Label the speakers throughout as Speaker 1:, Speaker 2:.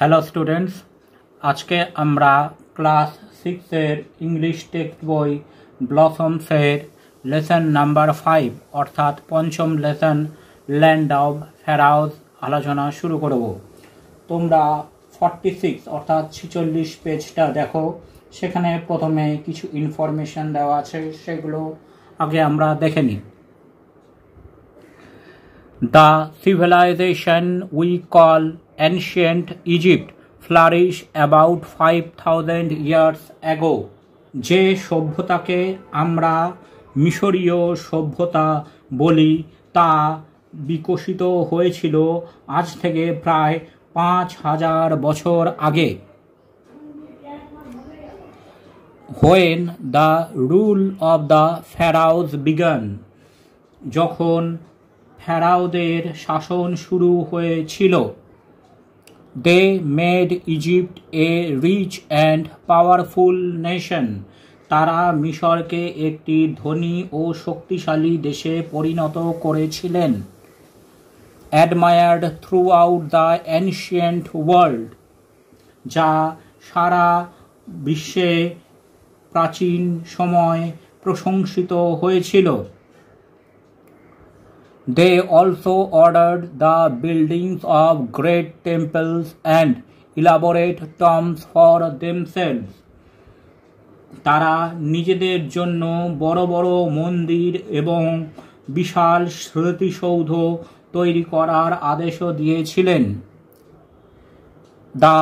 Speaker 1: Hello students, আজকে আমরা class 6-এর English text বই ব্লসমসের লেসন নাম্বার 5 অর্থাৎ পঞ্চম লেসন ল্যান্ড অফ ফ্যারাওস আলোচনা শুরু করব। তোমরা 46 অর্থাৎ 46 পেজটা দেখো, সেখানে প্রথমে কিছু ইনফরমেশন দেওয়া আছে, সেগুলো আগে আমরা দেখে নিই। The civilization we call ancient Egypt flourished about 5000 years ago. যে সভ্যতাকে আমরা মিশরীয় সভ্যতা বলি তা বিকশিত হয়েছিল আজ থেকে প্রায় 5000 বছর আগে। When the rule of the pharaohs began, যখন ফেরাওদের শাসন শুরু হয়েছিল, they made Egypt a rich and powerful nation, তারা মিশরকে একটি ধনী ও শক্তিশালী দেশে পরিণত করেছিলেন। Admired throughout the ancient world, যা সারা বিশ্বে প্রাচীন সময় প্রশংসিত হয়েছিল। They also ordered the buildings of great temples and elaborate tombs for themselves. তারা নিজেদের জন্য বড় বড় মন্দির এবং বিশাল স্মৃতিসৌধ তৈরি করার আদেশও দিয়েছিলেন। The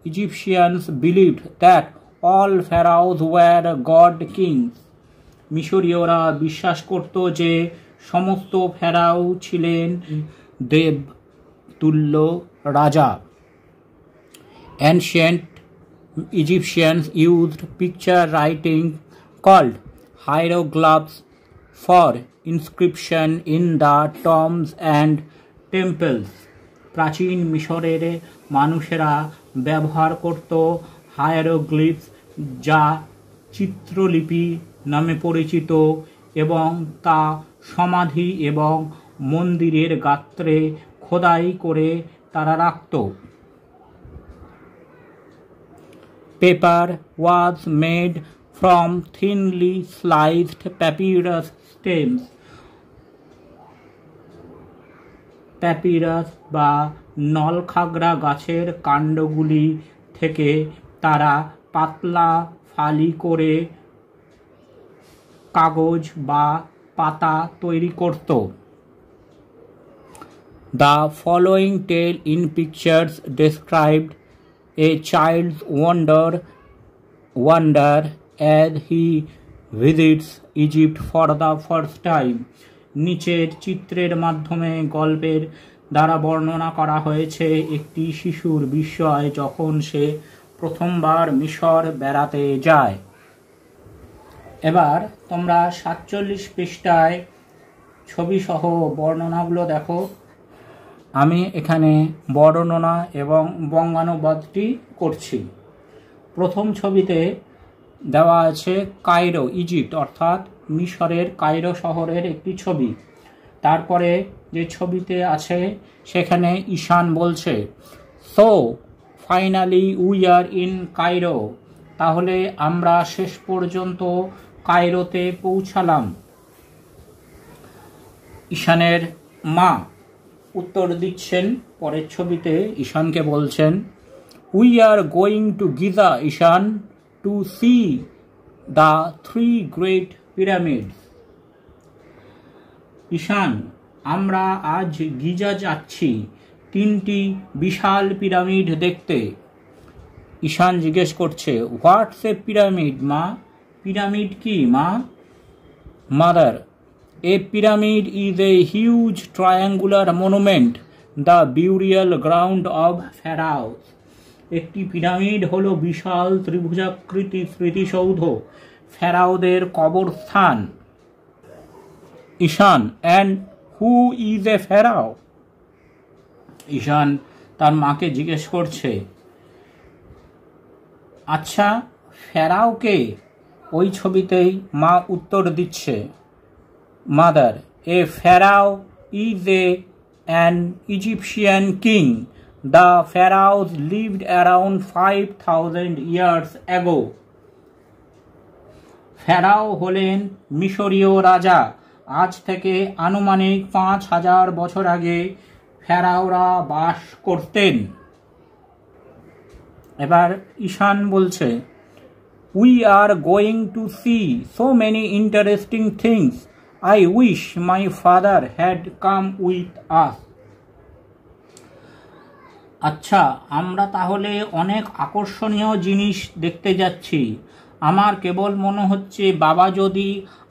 Speaker 1: Egyptians believed that all pharaohs were god kings. মিশরীয়রা বিশ্বাস করত যে সমস্ত ফেরাও ছিলেন দেব তুল্য রাজা। Ancient Egyptians used picture writing called hieroglyphs for inscription in the tombs and temples. প্রাচীন মিশরের মানুষেরা ব্যবহার করত হায়ারোগ্লিফস, যা চিত্রলিপি নামে পরিচিত, এবং তা সমাধি এবং মন্দিরের গাত্রে খোদাই করে তারা রাখত। Paper was made from thinly sliced papyrus stems. প্যাপিরাস বা নলখাগড়া গাছের কাণ্ডগুলি থেকে তারা পাতলা ফালি করে কাগজ বা পাতা তৈরি করত। The following tale in pictures described a child's wonder as he visits Egypt for the first time. নিচের চিত্রের মাধ্যমে গল্পের দ্বারা বর্ণনা করা হয়েছে একটি শিশুর বিস্ময় যখন সে প্রথমবার মিশর বেড়াতে যায়। এবার তোমরা 47 পৃষ্ঠায় ছবিসহ বর্ণনাগুলো দেখো। আমি এখানে বর্ণনা এবং বঙ্গানুবাদটি করছি। প্রথম ছবিতে দেওয়া আছে কায়রো, ইজিপ্ট অর্থাৎ মিশরের কায়রো শহরের একটি ছবি। তারপরে যে ছবিতে আছে সেখানে ঈশান বলছে, so finally we are in Cairo, তাহলে আমরা শেষ পর্যন্ত কায়রোতে পৌঁছালাম। ঈশানের মা উত্তর দিচ্ছেন, পরের ছবিতে ঈশানকে বলছেন, we are going two Giza Ishan two C the 3 great pyramids. ঈশান, আমরা আজ গিজা যাচ্ছি 3টি বিশাল পিরামিড দেখতে। ঈশান জিজ্ঞেস করছে, হোয়াটস এ পিরামিড মা? পিরামিড কি মা? Mother, a pyramid is a huge triangular monument, the burial ground of pharaohs. একটি পিরামিড হলো বিশাল ত্রিভুজাকৃতি স্মৃতিসৌধ, ফেরাওদের কবরস্থান। ঈশান, অ্যান্ড হু ইজ এ ফেরাও? ঈশান তার মাকে জিজ্ঞেস করছে, আচ্ছা ফেরাও কে? ওই ছবিতেই মা উত্তর দিচ্ছে, mother, a pharaoh is an Egyptian king The pharaohs lived around 5,000 years ago. Pharaoh হলেন মিশরীয় রাজা। আজ থেকে আনুমানিক 5,000 বছর আগে ফেরাওরা বাস করতেন। এবার ঈশান বলছে, We are going to see so many interesting things. I wish my father had come with us. আচ্ছা, আমরা তাহলে অনেক আকর্ষণীয় জিনিস দেখতে যাচ্ছি। আমার কেবল মনে হচ্ছে বাবা যদি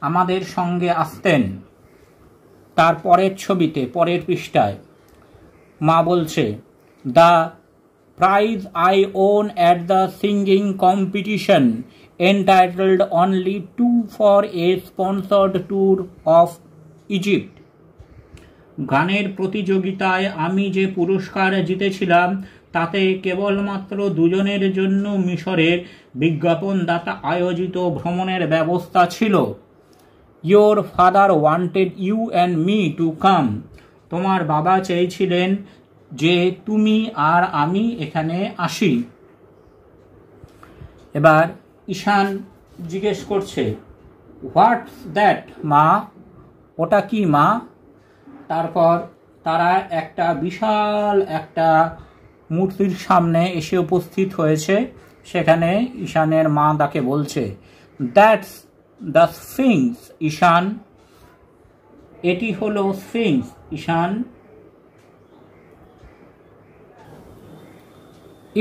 Speaker 1: আমাদের সঙ্গে আসতেন। তার পরের ছবিতে, পরের পৃষ্ঠায় মা বলছে, the prize I won at the singing competition entitled only to for a sponsored tour of Egypt. গানের প্রতিযোগিতায় আমি যে পুরস্কার জিতেছিলাম তাতে কেবলমাত্র 2 জনের জন্য মিশরের বিজ্ঞাপনদাতা আয়োজিত ভ্রমণের ব্যবস্থা ছিল। Your father wanted you and me to come. তোমার বাবা চেয়েছিলেন যে তুমি আর আমি এখানে আসি। এবার ঈশান জিজ্ঞেস করছে, হোয়াটস দ্যাট মা? ওটা কি মা? তারপর তারা একটা বিশাল একটা মূর্তির সামনে এসে উপস্থিত হয়েছে। সেখানে ঈশানের মা তাকে বলছে, দ্যাটস দ্য স্ফিংস ঈশান। এটি হলো sphinx Ishan.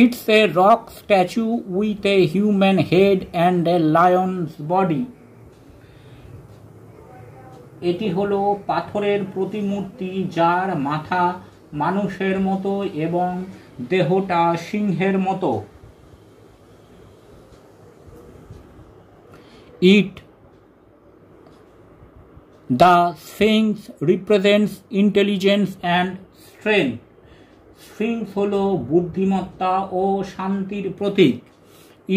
Speaker 1: It's a rock statue with a human head and a lion's body. এটি হলো পাথরের প্রতিমূর্তি যার মাথা মানুষের মতো এবং দেহটা সিংহের মতো। The Sphinx represents intelligence and strength. Sphinx হলো বুদ্ধিমত্তা ও শান্তির প্রতীক।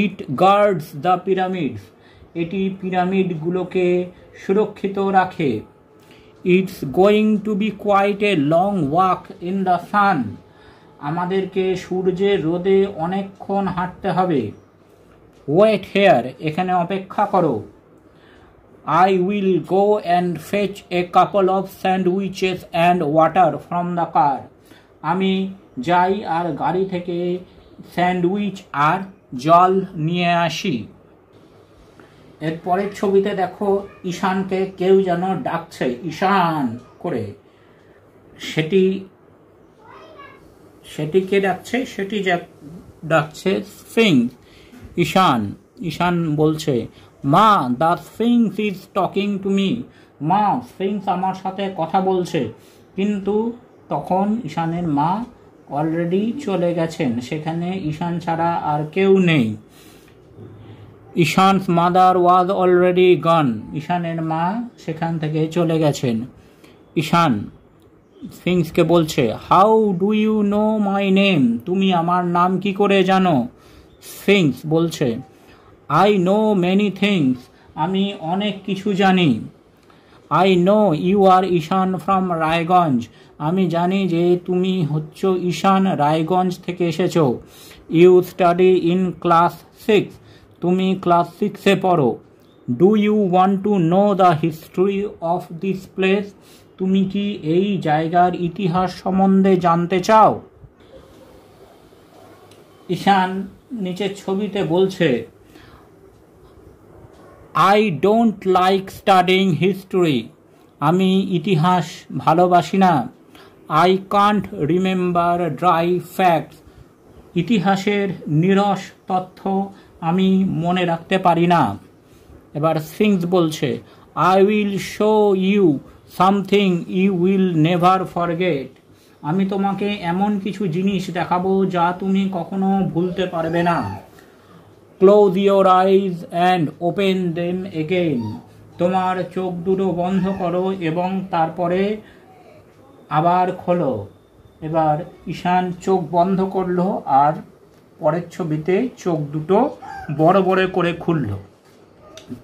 Speaker 1: It guards the pyramids. এটি পিরামিডগুলোকে সুরক্ষিত রাখে। It's going to be quite a long walk in the sun. আমাদেরকে সূর্যের রোদে অনেকক্ষণ হাঁটতে হবে। Wait here, এখানে অপেক্ষা করো। I will go and fetch a couple of sandwiches and water from the car. আমি যাই আর গাড়ি থেকে স্যান্ডউইচ আর জল নিয়ে আসি। এর পরের ছবিতে দেখো ঈশানকে কেউ যেন ডাকছে ঈশান করে। সেটিকে ডাকছে, সেটি ডাকছে স্ফিংস ঈশান। ঈশান বলছে, মা, the Sphinx is talking to me. মা, স্ফিংস আমার সাথে কথা বলছে। কিন্তু তখন ঈশানের মা অলরেডি চলে গেছেন, সেখানে ঈশান ছাড়া আর কেউ নেই। Ishan's mother was already gone. ঈশানের মা সেখান থেকে চলে গেছেন। ঈশান স্ফিংসকে বলছে, how do you know my name? তুমি আমার নাম কি করে জানো? স্ফিংস বলছে, আই নো মেনি থিংস। আমি অনেক কিছু জানি। I know you are Ishan from Raiganj. আমি জানি যে তুমি হচ্ছ ঈশান, রায়গঞ্জ থেকে এসেছো। You study in class 6। তুমি ক্লাস 6-এ পড়ো। Do you want to know the history of this place? তুমি কি এই জায়গার ইতিহাস সম্বন্ধে জানতে চাও? ঈশান নিচের ছবিতে বলছে, I don't like studying history. আমি ইতিহাস ভালোবাসি না। I can't remember dry facts. ইতিহাসের নিরস তথ্য আমি মনে রাখতে পারি না। এবার স্ফিংস বলছে, I will show you something you will never forget. আমি তোমাকে এমন কিছু জিনিস দেখাবো যা তুমি কখনো ভুলতে পারবে না। Close your eyes and open them again. তোমার চোখ দুটো বন্ধ করো এবং তারপরে আবার খোলো। এবার ঈশান চোখ বন্ধ করলো আর পরের ছবিতে চোখ দুটো বড় বড় করে খুলল।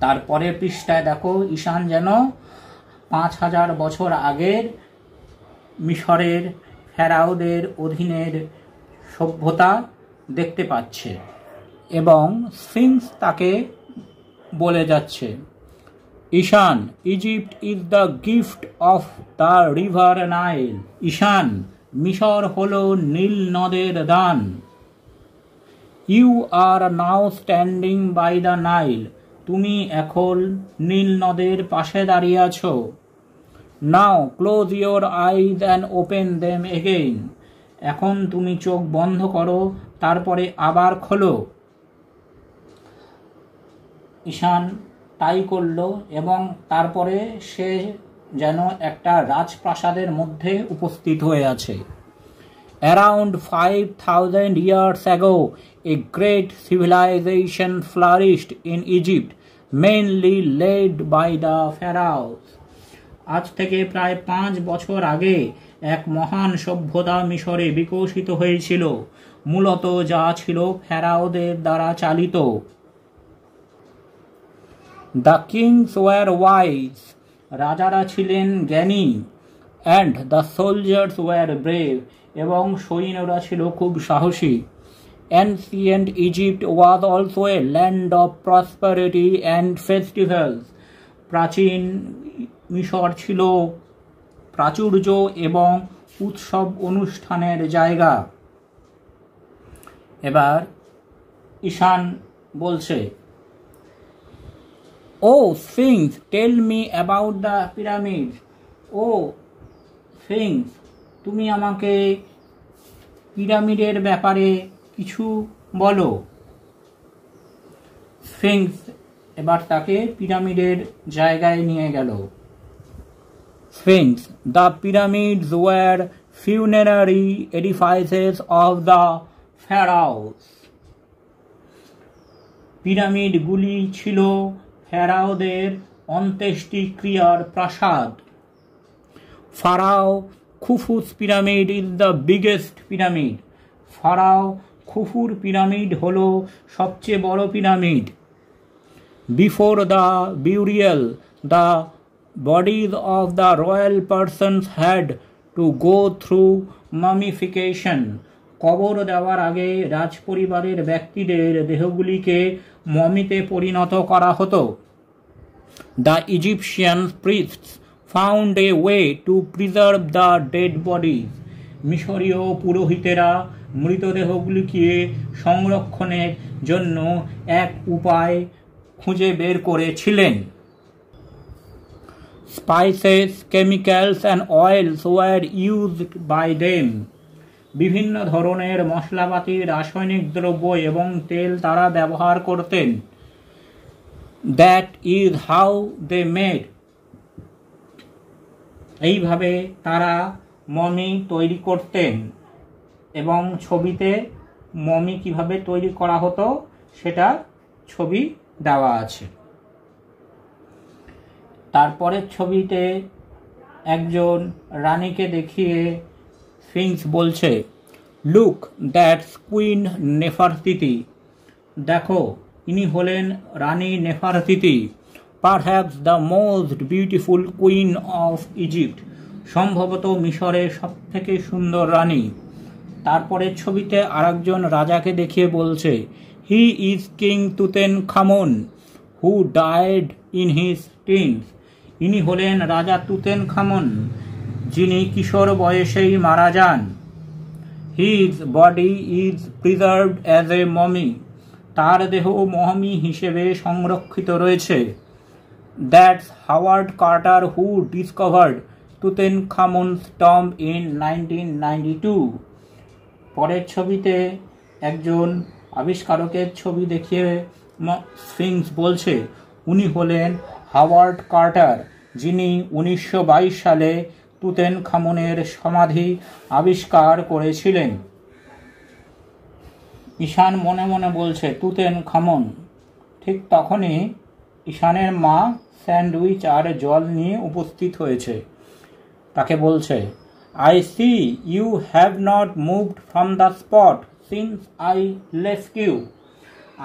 Speaker 1: তারপরে পৃষ্ঠায় দেখো ঈশান যেন 5,000 বছর আগের মিশরের ফেরাওদের অধীনের সভ্যতা দেখতে পাচ্ছে এবং স্ফিংস তাকে বলে যাচ্ছে, Ishaan, Egypt is the gift of the river Nile. Ishaan, মিশর হল নীল নদের দান। You are now standing by the Nile. তুমি এখন নীল নদের পাশে দাঁড়িয়ে আছো। Now close your eyes and open them again. এখন তুমি চোখ বন্ধ করো, তারপরে আবার খোলো। ঈশান তাই করল এবং তারপরে সে যেন একটা রাজপ্রাসাদের মধ্যে উপস্থিত হয়ে আছে। Around 5,000 years ago, a great civilization flourished in Egypt, mainly led by the pharaohs. আজ থেকে প্রায় 5 বছর আগে এক মহান সভ্যতা মিশরে বিকশিত হয়েছিল, মূলত যা ছিল ফেরাওদের দ্বারা চালিত। The kings were wise, রাজারা ছিলেন জ্ঞানী, and the soldiers were brave, এবং সৈন্যরা ছিল খুব সাহসী। Ancient Egypt was also a land of prosperity and festivals. প্রাচীন মিশর ছিল প্রাচুর্য এবং উৎসব অনুষ্ঠানের জায়গা। এবার ঈশান বলছে, oh sphinx, tell me about the pyramid. Oh sphinx, তুমি আমাকে পিরামিডের ব্যাপারে কিছু বলো। স্ফিংস এবার তাকে পিরামিডের জায়গায় নিয়ে গেল। Sphinx, the pyramids were funerary edifices of the pharaohs. পিরামিডগুলি ছিল ফেরাওদের অন্ত্যেষ্টিক্রিয়ার প্রাসাদ। Pharaoh Khufu's pyramid is the biggest pyramid. Pharaoh খুফুর পিরামিড হল সবচেয়ে বড় পিরামিড। Before the burial, the bodies of the royal persons had to go through mummification. কবর দেওয়ার আগে রাজপরিবারের ব্যক্তিদের দেহগুলিকে মমিতে পরিণত করা হতো। The Egyptian priests found a way to preserve the dead bodies. মিশরীয় পুরোহিতেরা মৃতদেহগুলিকে সংরক্ষণের জন্য এক উপায় খুঁজে বের করেছিলেন। Spices, chemicals and oils were used by them. বিভিন্ন ধরনের মশলাপাতি, রাসায়নিক দ্রব্য এবং তেল তারা ব্যবহার করতেন। That is how they made. এইভাবে তারা মমি তৈরি করতেন এবং ছবিতে মমি কিভাবে তৈরি করা হতো সেটা ছবি দেওয়া আছে। তারপরের ছবিতে একজন রানীকে দেখিয়ে স্ফিংস বলছে, লুক, দ্যাটস কুইন নেফারতিতি। দেখো, ইনি হলেন রানী Nefertiti, perhaps the most beautiful queen of Egypt. সম্ভবত মিশরের সবথেকে সুন্দর রানী। তারপরের ছবিতে আরেকজন রাজাকে দেখিয়ে বলছে, he is king Tutankhamun who died in his teens. ইনি হলেন রাজা তুতেনখামুন, যিনি কিশোর বয়সেই মারা যান। His body is preserved as a mummy. তার দেহ মমি হিসেবে সংরক্ষিত রয়েছে। That's Howard Carter who discovered Tutankhamun's tomb in 1992। পরের ছবিতে একজন আবিষ্কারকের ছবি দেখিয়ে স্ফিংস বলছে, উনি হলেন হাওয়ার্ড কার্টার, যিনি 1922 সালে তুতেনখামুনের সমাধি আবিষ্কার করেছিলেন। ঈশান মনে মনে বলছে, তুতেনখামুন। ঠিক তখনই ঈশানের মা স্যান্ডউইচ আর জল নিয়ে উপস্থিত হয়েছে। তাকে বলছে, I see you have not moved from the spot since I left you.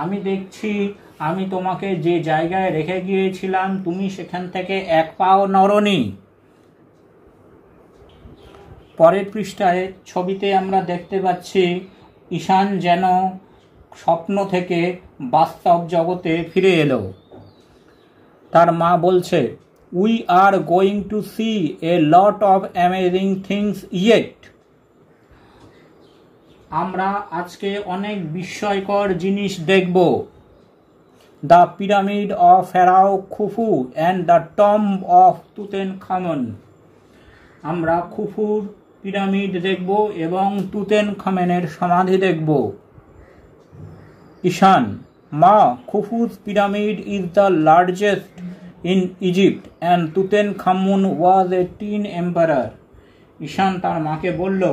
Speaker 1: আমি দেখছি আমি তোমাকে যে জায়গায় রেখে গিয়েছিলাম তুমি সেখান থেকে এক পাও নড়নি। পরের পৃষ্ঠায় ছবিতে আমরা দেখতে পাচ্ছি ঈশান যেন স্বপ্ন থেকে বাস্তব জগতে ফিরে এলো। তার মা বলছে, we are going to see a lot of amazing things yet. আমরা আজকে অনেক বিস্ময়কর জিনিস দেখব। The pyramid of pharaoh Khufu and the tomb of Tutankhamun. আমরা খুফুর পিরামিড দেখব এবং তুতেনখামেনের সমাধি দেখব। ঈশান, মা, খুফু's pyramid is the largest in Egypt and Tutankhamun was a teen emperor. ঈশান তার মাকে বলল,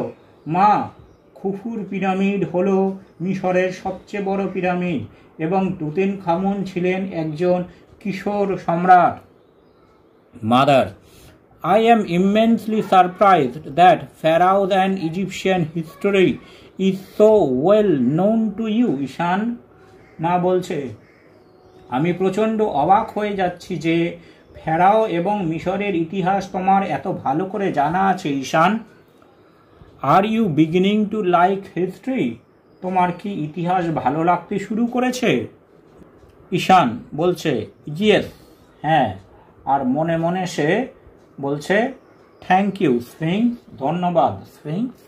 Speaker 1: মা, খুফুর পিরামিড হলো মিশরের সবচেয়ে বড় পিরামিড এবং তুতেনখামুন ছিলেন একজন কিশোর সম্রাট। Mother, I am immensely surprised that Pharaohs and Egyptian history is so well known to you, ঈশান। মা বলছে, আমি প্রচণ্ড অবাক হয়ে যাচ্ছি যে ফেরাও এবং মিশরের ইতিহাস তোমার এত ভালো করে জানা আছে Ishan. Are you beginning to like history? তোমার কি ইতিহাস ভালো লাগতে শুরু করেছে? ঈশান বলছে, ইয়েস, হ্যাঁ। আর মনে মনে সে বলছে, থ্যাংক ইউ স্ফিংক্স, ধন্যবাদ স্ফিংক্স।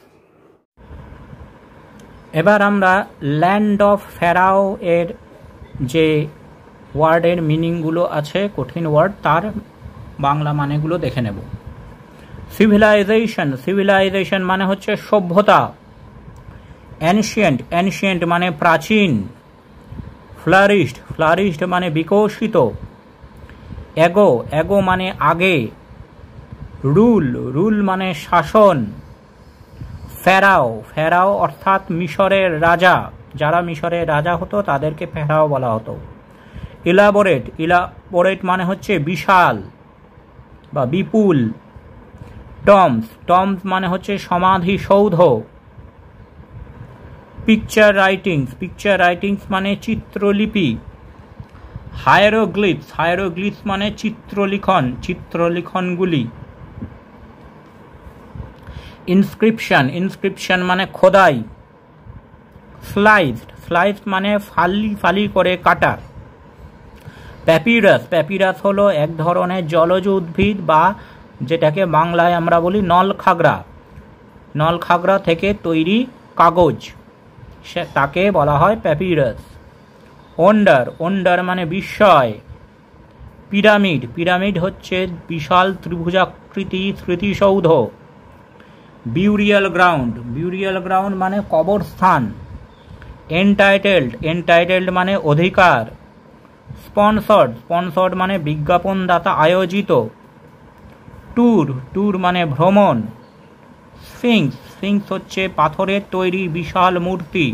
Speaker 1: এবার আমরা ল্যান্ড অফ ফেরাও এর যে ওয়ার্ডের মিনিংগুলো আছে, কঠিন ওয়ার্ড, তার বাংলা মানেগুলো দেখে নেব। সিভিলাইজেশন, সিভিলাইজেশন মানে হচ্ছে সভ্যতা। অ্যানশিয়েন্ট, অ্যানশিয়েন্ট মানে প্রাচীন। ফ্লারিশড, ফ্লারিশড মানে বিকশিত। এগো, এগো মানে আগে। রুল, রুল মানে শাসন। ফেরাও, ফেরাও অর্থাৎ মিশরের রাজা, যারা মিশরের রাজা হতো তাদেরকে ফেরাও বলা হতো। ইলাবোরেট, ইলাবোরেট মানে হচ্ছে বিশাল বা বিপুল। টম্বস, টম্বস মানে হচ্ছে সমাধি সৌধ। পিকচার রাইটিংস, পিকচার রাইটিংস মানে চিত্রলিপি। হায়ারোগ্লিপস, হায়ারোগ্লিপস মানে চিত্রলিখন, চিত্রলিখনগুলি। ইনস্ক্রিপশন, ইনস্ক্রিপশন মানে খোদাই। স্লাইসড, স্লাইসড মানে ফালি ফালি করে কাটা। প্যাপিরাস, প্যাপিরাস হলো এক ধরনের জলজ উদ্ভিদ বা যেটাকে বাংলায় আমরা বলি নলখাগড়া। নলখাগড়া থেকে তৈরি কাগজ, সে তাকে বলা হয় প্যাপিরাস। ওন্ডার, ওন্ডার মানে বিস্ময়। পিরামিড, পিরামিড হচ্ছে বিশাল ত্রিভুজাকৃতি স্মৃতিসৌধ। বিউরিয়াল গ্রাউন্ড, বিউরিয়াল গ্রাউন্ড মানে কবরস্থান। এনটাইটেলড, এনটাইটেলড মানে অধিকার। স্পন্সর্ড, স্পন্সর্ড মানে বিজ্ঞাপনদাতা আয়োজিত। ট্যুর, ট্যুর মানে ভ্রমণ। স্ফিংক্স, স্ফিংক্স হচ্ছে পাথরের তৈরি বিশাল মূর্তি।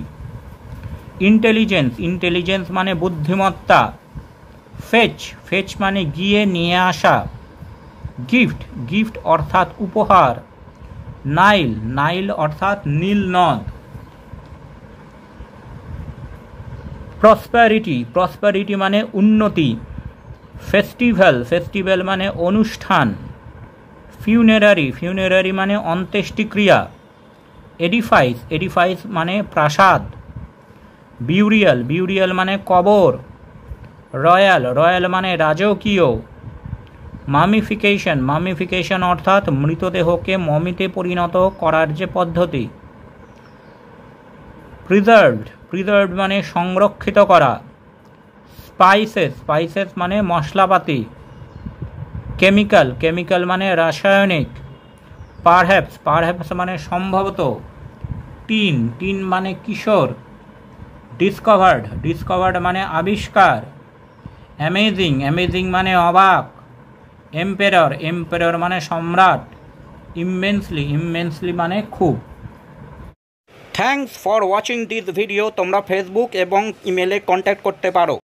Speaker 1: ইন্টেলিজেন্স, ইন্টেলিজেন্স মানে বুদ্ধিমত্তা। ফেচ, ফেচ মানে গিয়ে নিয়ে আসা। গিফট, গিফট অর্থাৎ উপহার। নাইল, নাইল অর্থাৎ নীল নদ। প্রসপ্যারিটি, প্রসপ্যারিটি মানে উন্নতি। ফেস্টিভ্যাল, ফেস্টিভ্যাল মানে অনুষ্ঠান। ফিউনেরারি, ফিউনেরারি মানে অন্ত্যেষ্টিক্রিয়া। এডিফাইস, এডিফাইস মানে প্রাসাদ। বিউরিয়াল, বিউরিয়াল মানে কবর। রয়্যাল, রয়্যাল মানে রাজকীয়। মামিফিকেশন, মামিফিকেশন অর্থাৎ মৃতদেহকে মমিতে পরিণত করার যে পদ্ধতি। প্রিজার্ভড, প্রিজার্ভড মানে সংরক্ষিত করা। স্পাইসেস, স্পাইসেস মানে মশলাপাতি। কেমিক্যাল, কেমিক্যাল মানে রাসায়নিক। পারহ্যাপস, পারহ্যাপস মানে সম্ভবত। টিন, টিন মানে কিশোর। ডিসকভার্ড, ডিসকভার্ড মানে আবিষ্কার। অ্যামেজিং, অ্যামেজিং মানে অবাক। এম্পেরর, এম্পেরর মানে সম্রাট। ইমেন্সলি, ইমেন্সলি মানে খুব। Thanks for watching this video. তোমরা ফেসবুক এবং ইমেলে কন্ট্যাক্ট করতে পারো।